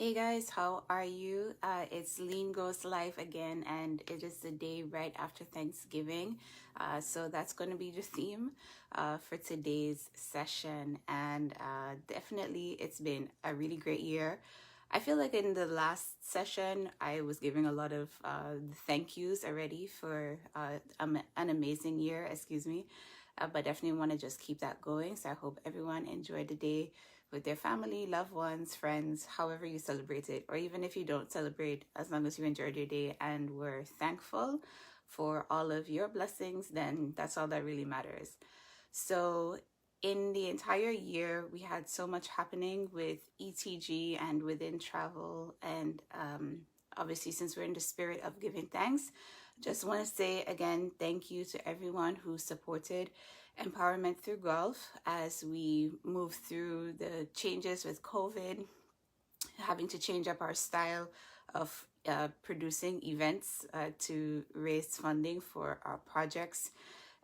Hey guys, how are you? It's Lean Goes Live again, and it is the day right after Thanksgiving. So that's going to be the theme for today's session. And definitely, it's been a really great year. I feel like in the last session, I was giving a lot of thank yous already for an amazing year, excuse me. But definitely want to just keep that going. So I hope everyone enjoyed the day with their family, loved ones, friends, however you celebrate it, or even if you don't celebrate, as long as you enjoyed your day and were thankful for all of your blessings, then that's all that really matters. So, in the entire year, we had so much happening with ETG and within travel. And obviously, since we're in the spirit of giving thanks, just want to say again, thank you to everyone who supported Empowerment Through Golf as we move through the changes with COVID, having to change up our style of producing events to raise funding for our projects,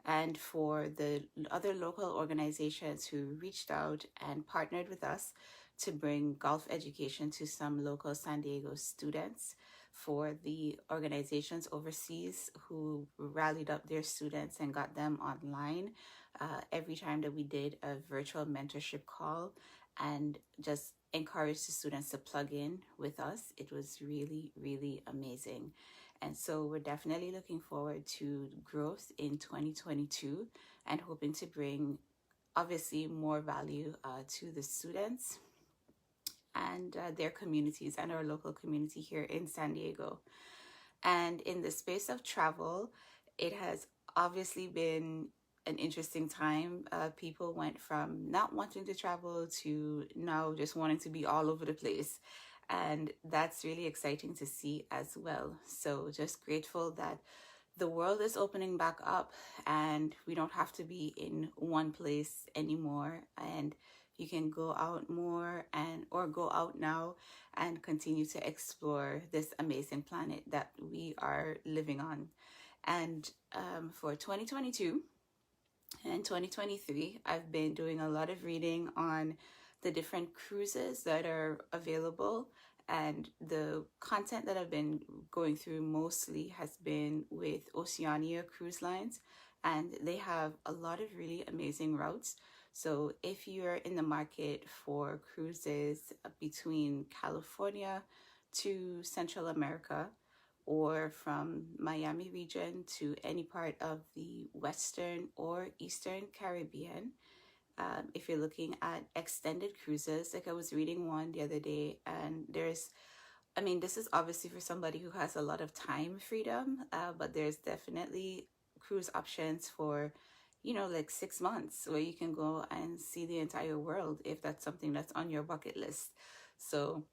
and for the other local organizations who reached out and partnered with us to bring golf education to some local San Diego students, for the organizations overseas who rallied up their students and got them online every time that we did a virtual mentorship call, and just encouraged the students to plug in with us. It was really, really amazing. And so we're definitely looking forward to growth in 2022 and hoping to bring obviously more value to the students and their communities and our local community here in San Diego. And in the space of travel, it has obviously been an interesting time. People went from not wanting to travel to now just wanting to be all over the place. And that's really exciting to see as well. So just grateful that the world is opening back up and we don't have to be in one place anymore, and you can go out more and or go out now and continue to explore this amazing planet that we are living on. And for 2022 and 2023, I've been doing a lot of reading on the different cruises that are available, and the content that I've been going through mostly has been with Oceania Cruise Lines, and they have a lot of really amazing routes. So if you're in the market for cruises between California to Central America, or from Miami region to any part of the Western or Eastern Caribbean, if you're looking at extended cruises, like I was reading one the other day, and this is obviously for somebody who has a lot of time freedom, but there's definitely cruise options for, like 6 months where you can go and see the entire world if that's something that's on your bucket list. So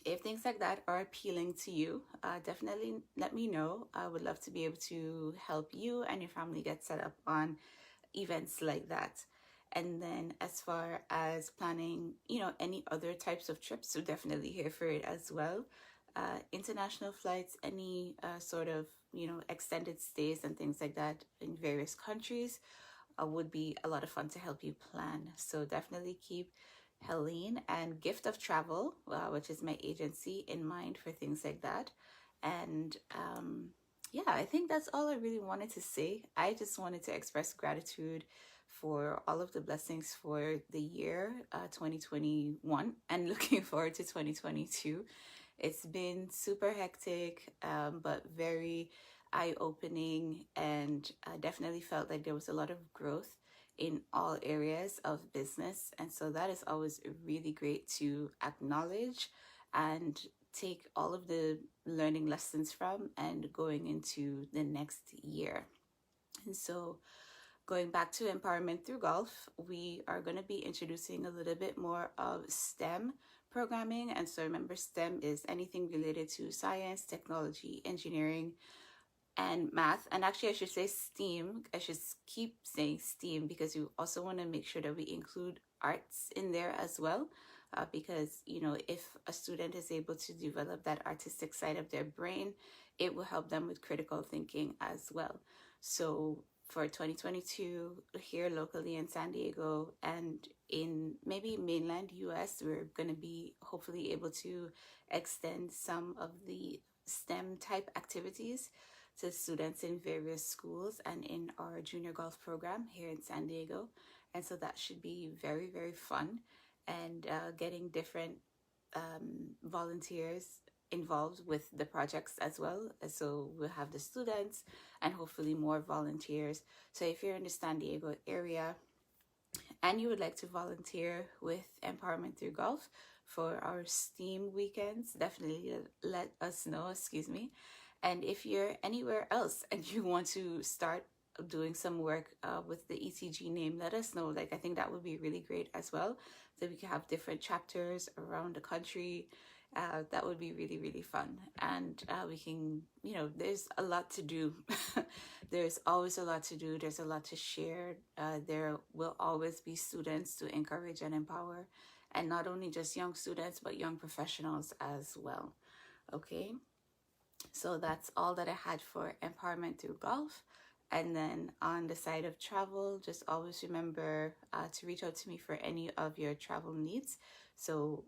if things like that are appealing to you, definitely let me know. I would love to be able to help you and your family get set up on events like that. And then as far as planning, any other types of trips, we're definitely here for it as well. International flights, any sort of, extended stays and things like that in various countries would be a lot of fun to help you plan. So definitely keep Helyne and Gift of Travel, which is my agency, in mind for things like that. And yeah, I think that's all I really wanted to say. I just wanted to express gratitude for all of the blessings for the year 2021 and looking forward to 2022. It's been super hectic, but very eye-opening, and I definitely felt like there was a lot of growth in all areas of business. And so that is always really great to acknowledge and take all of the learning lessons from and going into the next year. And so going back to Empowerment Through Golf, we are going to be introducing a little bit more of STEM programming. And so remember, STEM is anything related to science, technology, engineering, and math. And actually, I should say STEAM. I should keep saying STEAM because you also want to make sure that we include arts in there as well. Because, if a student is able to develop that artistic side of their brain, it will help them with critical thinking as well. So for 2022 here locally in San Diego, and in maybe mainland US, we're going to be hopefully able to extend some of the STEM type activities to students in various schools and in our junior golf program here in San Diego. And so that should be very, very fun, and getting different volunteers involved with the projects as well. So we'll have the students and hopefully more volunteers. So if you're in the San Diego area and you would like to volunteer with Empowerment Through Golf for our STEAM weekends, definitely let us know, excuse me. And if you're anywhere else and you want to start doing some work with the ETG name, let us know. Like, I think that would be really great as well. So we can have different chapters around the country. That would be really, really fun. And we can, there's a lot to do. There's always a lot to do. There's a lot to share. There will always be students to encourage and empower. And not only just young students, but young professionals as well. Okay. So that's all that I had for Empowerment Through Golf. And then on the side of travel, just always remember to reach out to me for any of your travel needs. So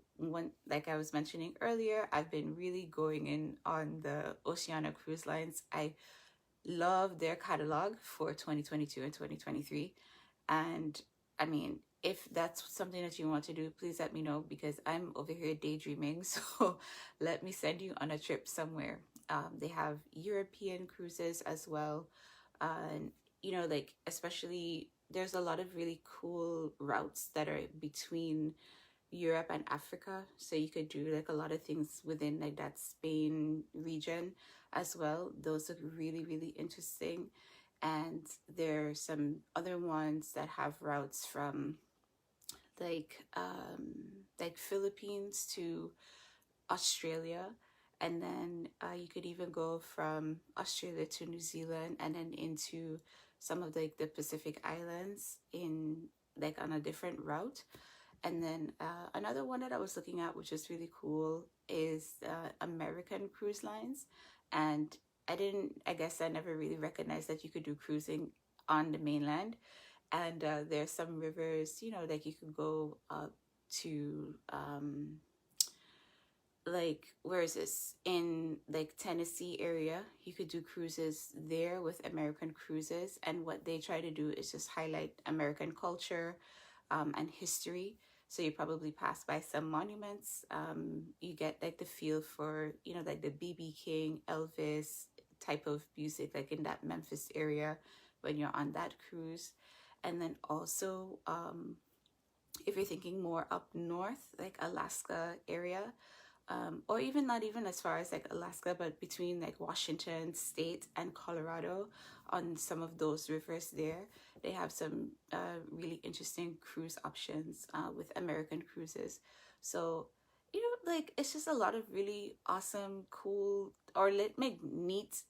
like I was mentioning earlier, I've been really going in on the Oceania Cruise Lines. I love their catalog for 2022 and 2023. And I mean, if that's something that you want to do, please let me know, because I'm over here daydreaming. So let me send you on a trip somewhere. They have European cruises as well. And, like, especially there's a lot of really cool routes that are between Europe and Africa. So you could do like a lot of things within like that Spain region as well. Those look really, really interesting. And there's some other ones that have routes from like Philippines to Australia, and then you could even go from Australia to New Zealand, and then into some of the Pacific Islands in like on a different route. And then another one that I was looking at, which is really cool, is American Cruise Lines. And I guess I never really recognized that you could do cruising on the mainland. And there's some rivers, like you could go up to like, where is this, in like Tennessee area. You could do cruises there with American Cruises, and what they try to do is just highlight American culture and history. So you probably pass by some monuments. You get like the feel for, like the BB King, Elvis type of music, like in that Memphis area when you're on that cruise. And then also, if you're thinking more up north, like Alaska area, or even not even as far as like Alaska, but between like Washington State and Colorado, on some of those rivers there, they have some really interesting cruise options with American Cruises. So, like, it's just a lot of really awesome, cool, or like neat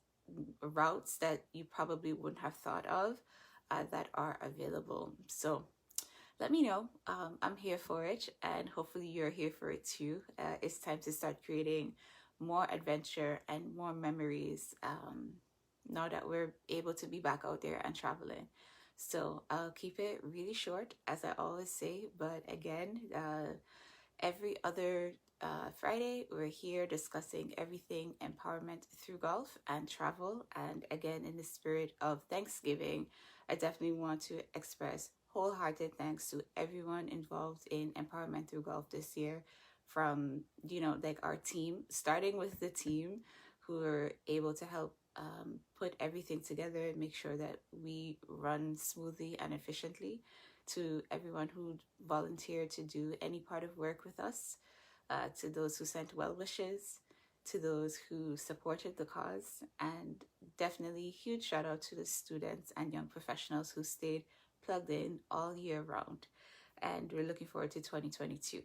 routes that you probably wouldn't have thought of that are available. So let me know. I'm here for it, and hopefully you're here for it too. It's time to start creating more adventure and more memories now that we're able to be back out there and traveling. So I'll keep it really short, as I always say. But again, every other Friday, we're here discussing everything empowerment through golf and travel. And again, in the spirit of Thanksgiving, I definitely want to express wholehearted thanks to everyone involved in Empowerment Through Golf this year, from, like our team, starting with the team who are able to help put everything together and make sure that we run smoothly and efficiently, to everyone who volunteered to do any part of work with us, to those who sent well wishes, to those who supported the cause, and definitely huge shout out to the students and young professionals who stayed plugged in all year round. And we're looking forward to 2022.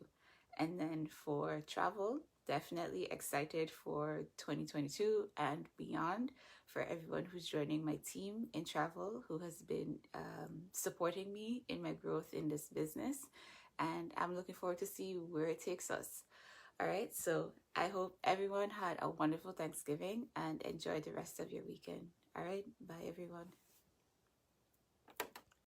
And then for travel, definitely excited for 2022 and beyond, for everyone who's joining my team in travel, who has been supporting me in my growth in this business. And I'm looking forward to see where it takes us. All right, so I hope everyone had a wonderful Thanksgiving and enjoy the rest of your weekend. All right, bye everyone.